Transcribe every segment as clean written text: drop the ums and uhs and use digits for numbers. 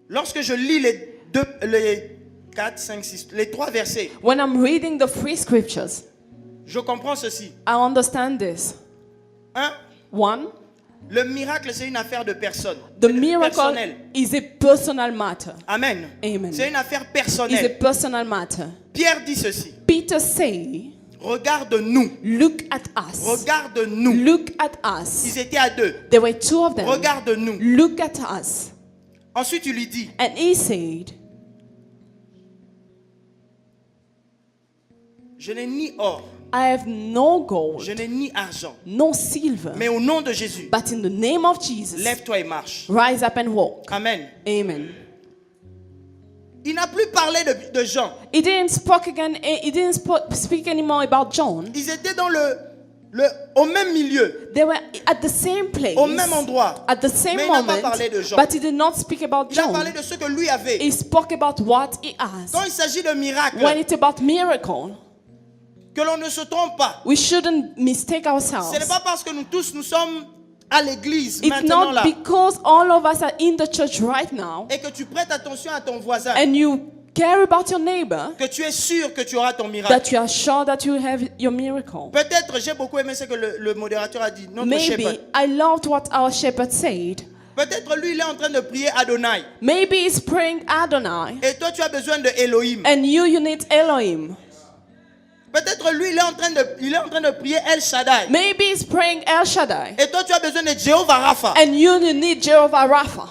Lorsque je lis les 4, 5, 6, les 3 versets, when I'm reading the 3 scriptures, je comprends ceci. I understand this. 1. One, Le miracle, c'est une affaire de personne. the C'est miracle personnel. is a personal matter. Amen. Amen. C'est une affaire It's a personnelle. personal matter. Pierre dit ceci. Peter say, Regarde-nous. look at us. Regarde-nous. Look at us. Ils étaient à 2. There were 2 of them. Regarde-nous. Look at us. Ensuite, il lui dit, And he said, je n'ai ni or, I have no gold, je n'ai ni argent. no silver, Mais au nom de Jésus, but in the name of Jesus, lève-toi et marche. rise up and walk. Amen. Amen. Il n'a plus parlé de Jean. He didn't speak anymore about John. Ils étaient dans au même milieu, They were at the same place, au même endroit. at the same Mais il n'a pas moment, parlé de Jean. but he did not speak about Il a John. parlé de ce que lui avait. He spoke about what he has. Quand il s'agit de miracles, When it's about miracle, que l'on ne se trompe pas. we shouldn't mistake ourselves. Ce n'est pas parce que nous sommes à l'église It's maintenant not là because all of us are in the church right now et que tu prêtes attention à ton voisin and you care about your neighbor que tu es sûr que tu auras ton miracle. that you are sure that you have your miracle. Peut-être j'ai beaucoup aimé ce que le modérateur a dit. Notre shepherd. Maybe I loved what our shepherd said. Peut-être lui il est en train de prier Adonai Maybe he's praying Adonai et toi tu as besoin de Elohim. and you need Elohim. Peut-être lui il est en train de prier El Shaddai Maybe he's praying El Shaddai et toi tu as besoin de Jehovah Rapha. and you need Jehovah Rapha.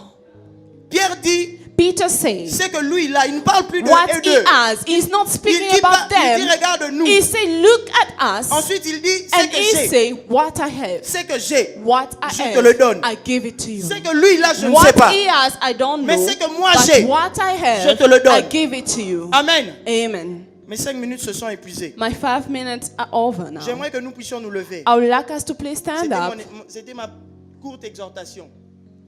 Pierre dit Peter says c'est que lui là il ne parle plus de what eux he deux. has. He's not speaking Il dit about them. regarde-nous. He say look at us Ensuite il dit c'est and que he j'ai. say what I have. C'est que j'ai. What I Je te le donne. have, I give it to you. C'est que lui là je ne sais What pas. he has, I don't know. Mais c'est que moi but j'ai. what I Je have, te le donne. I give it to you. Amen. Amen. Mes 5 minutes se sont épuisées. My 5 minutes are over now. J'aimerais que nous puissions nous lever. I would like us to please stand up. C'était ma courte exhortation.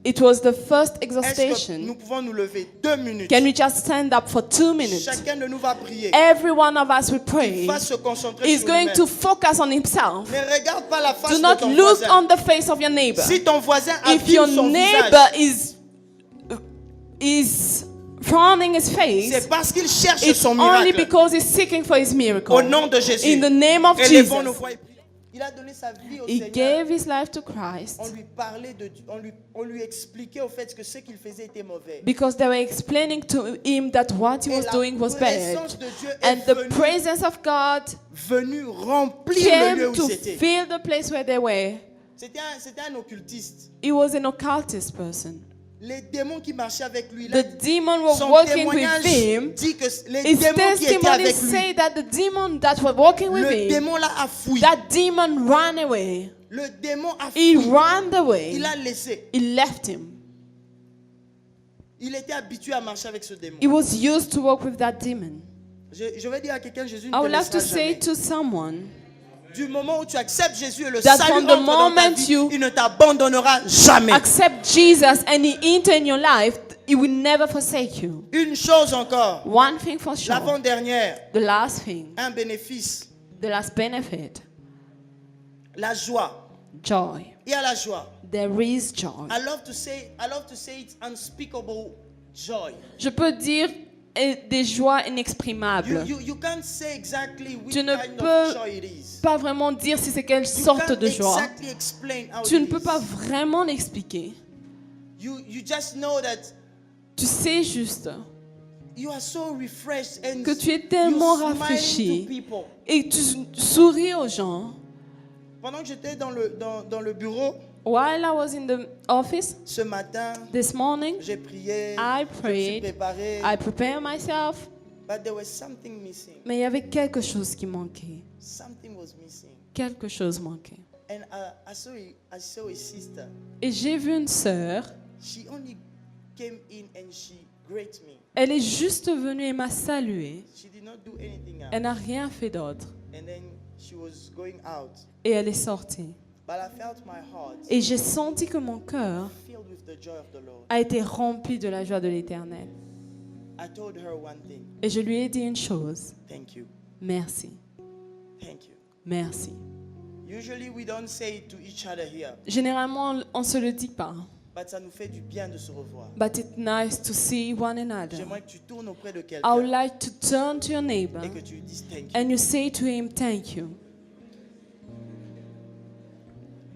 It was the first Est-ce que nous exhortation. pouvons nous lever 2 minutes? Can we just stand up for 2 minutes? Chacun de nous va prier. Every one of us will pray. Va se concentrer Is sur going lui-même. to focus on himself. Ne regarde pas la face Do de not ton look voisin. on the face of your neighbor. Si ton voisin If your abîme son neighbor visage, is frowning his c'est face, parce qu'il cherche it's son only miracle. because he's seeking for his miracle. Au nom de Jésus. In the name of Élevons nos Jesus. voix et prions. Il a donné sa vie au He Seigneur. gave his life to Christ On lui parlait on lui expliquait au fait que ce qu'il faisait était mauvais. because they were explaining to him that what he Et was la doing was bad. présence de Dieu est And the venue, presence of God venue remplir le lieu came où to c'était. fill the place where they were. C'était un occultiste. He was an occultist person. Les démons qui marchaient avec lui, là, The demon was son working with témoignage him. dit que les His démons qui étaient testimony avec lui, say that the demon that was working with le him, démon là a fui. that demon ran away. Le démon a He fui. ran away. Il a laissé. He left him. Il était habitué à marcher avec ce démon. He was used to work with that demon. Je vais dire à quelqu'un, Jésus ne I te would like to laissera say jamais. to someone Du moment où tu acceptes Jésus et le that salut from the entre dans ta moment vie, you il ne t'abandonnera jamais. accept Jesus and he enter in your life, he will never forsake you. Une chose encore, One thing for sure. l'avant-dernière, The last thing, un bénéfice, the last benefit, la joie. joy. Il y a la joie. There is joy. I love to say it's unspeakable joy. Je peux dire des joies inexprimables. You can't say exactly which Tu ne kind peux of joy it is. pas vraiment dire si c'est quelle You sorte can't de joie. exactly explain how Tu ne it peux is. pas vraiment l'expliquer. You just know that Tu sais juste you are so refreshed and que tu es tellement you're smiling rafraîchi to people. et tu souris aux gens. Pendant que j'étais dans le bureau While I was in the office ce matin, this morning, j'ai prié, I je me suis prayed, préparé, I prepared myself, but there was something missing. mais il y avait quelque chose qui manquait. Something was missing. Quelque chose manquait. And I saw a sister. Et j'ai vu une sœur, She only came in and she greeted me. elle est juste venue et m'a salué. She did not do anything else. Elle n'a rien fait d'autre. And then she was going out. Et elle est sortie. But I felt my heart Et j'ai senti que mon cœur filled with the joy of the Lord. a été rempli de la joie de l'Éternel. I told her one thing. Et je lui ai dit une chose. Thank you. Merci. Thank you. Merci. Usually we don't say it to each other here. Généralement, on ne se le dit pas. But ça nous fait du bien de se revoir. But it's nice to see one another. J'aimerais que tu tournes auprès de I would quelqu'un like to turn to your neighbor et que tu lui dises thank you. and you say to him, thank you.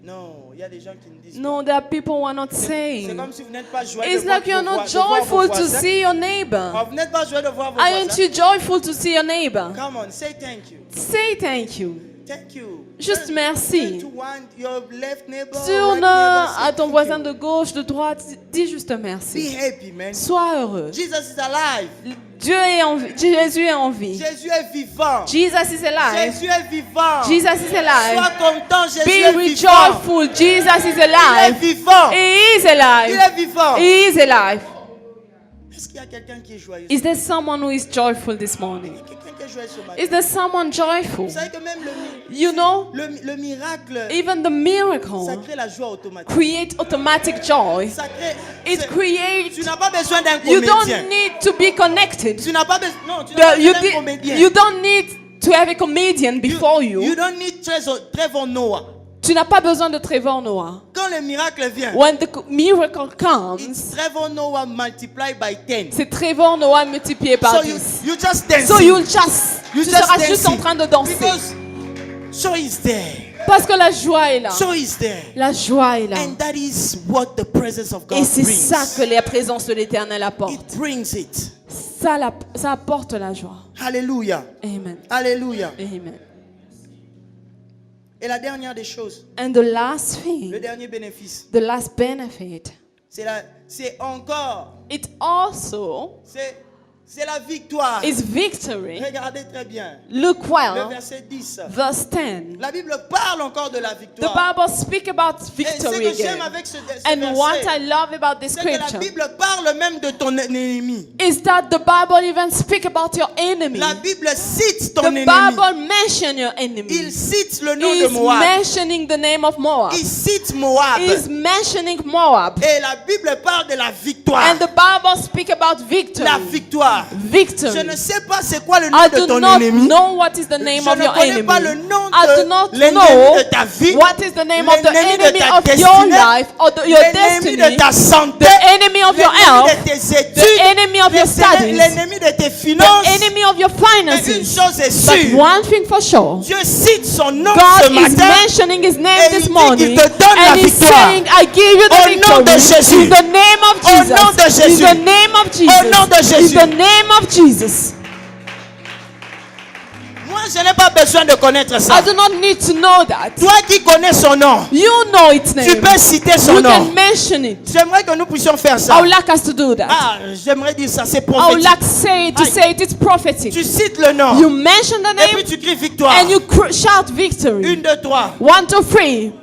Non, il y a des gens qui ne disent No, there are people who are not pas. C'est saying. comme si vous n'êtes pas joyeux It's de voir like you're vos not voix- de voir vos joyful to voisins. see your neighbor. Oh, vous n'êtes pas joyeux de voir vos Aren't voisins. you joyful to see your neighbor? Come on, say thank you. Say thank you. Thank you. Juste Turn merci. to one, your left neighbor, Tourne right neighbor, say à ton thank voisin you. de gauche, de droite, dis juste Be merci. happy, man. Sois heureux. Jesus is alive. Dieu est en vie. Jésus est en vie. Jésus est vivant. Jesus is alive. Jésus est vivant. Jesus is alive. Sois content, Jésus Be est vivant. rejoiceful. Jesus is Il est alive. vivant. He is Il alive. est vivant. He is alive. Est-ce qu'il y a quelqu'un qui est joyeux? Is there someone who is joyful this Il y morning? a quelqu'un qui est joyeux ce matin. Is there someone joyful? Vous savez que même You know, le miracle, even the ça miracle crée la joie automatique. create automatic joy. Ça crée. It Tu creates. n'as pas besoin d'un You comédien. don't need to be connected. Tu n'as pas besoin. Non, tu n'as pas You, besoin d'un comédien. you don't need to have a comedian before You you. don't need Trevor Noah. Tu n'as pas besoin de Trevor Noah. Quand le miracle vient, When the miracle comes, it's Trevor Noah multiplied by 10. c'est Trevor Noah multiplié par So 10. you just dance. So you'll just, You tu just seras juste dancing. en train de danser. Because joy is there. Parce que la joie est là. Joy is there. La joie est là. And that is what the presence of God Et c'est brings. ça que la présence de l'Éternel apporte. It brings it. Ça apporte la joie. Hallelujah. Amen. Hallelujah. Amen. Et la dernière des choses, And the last le thing, dernier bénéfice, the last benefit, c'est encore, it also c'est la victoire. is victory. Regardez très bien. Look Le well, verset 10. verse 10. La Bible parle encore de la The victoire. Bible speaks about Et ce victory que j'aime again. avec ce And what I verset, love about this c'est que la scripture Bible parle même de ton ennemi. is that the Bible even speaks about your enemy. La Bible cite ton The ennemi. Bible mentions your enemy. Il cite le nom de Is Moab. mentioning the name of Moab. Il cite Moab. Is mentioning Moab. Et la Bible parle de la victoire. And the Bible speaks about victory. La victoire. Victory. Je ne sais pas c'est quoi le nom I de do ton not ennemi. know what is the name Je of ne your connais enemy. pas le nom I de do not l'ennemi know de ta vie, what is the name of the l'ennemi de enemy ta of your destinée, life or your l'ennemi destiny, de ta santé, the enemy of your l'ennemi health, de tes études, the enemy of your studies, l'ennemi de tes the finances. enemy of your Mais une finances. chose est But sûre, one thing for sure, Dieu cite son nom ce God is matin. mentioning His Et name il this dit morning, qu'il te donne la and He's victoire. saying, "I give you Au the nom de victory Jésus. in the name of Au Jesus, nom de in Jésus. the name of Jesus, nom de Jésus. in the name of Jesus." Moi, je n'ai pas besoin de connaître I ça. do not need to know that. Toi qui connais son nom, You know its name. tu peux citer son You nom. can mention it. J'aimerais que nous puissions faire I ça. would like us to do that. Ah, j'aimerais dire ça, c'est I would prophétique. like to say it. It's prophetic. Tu cites le nom. You mention the Et puis name tu cries victoire. and you shout victory. 1, 2, 3. 1, 2, 3.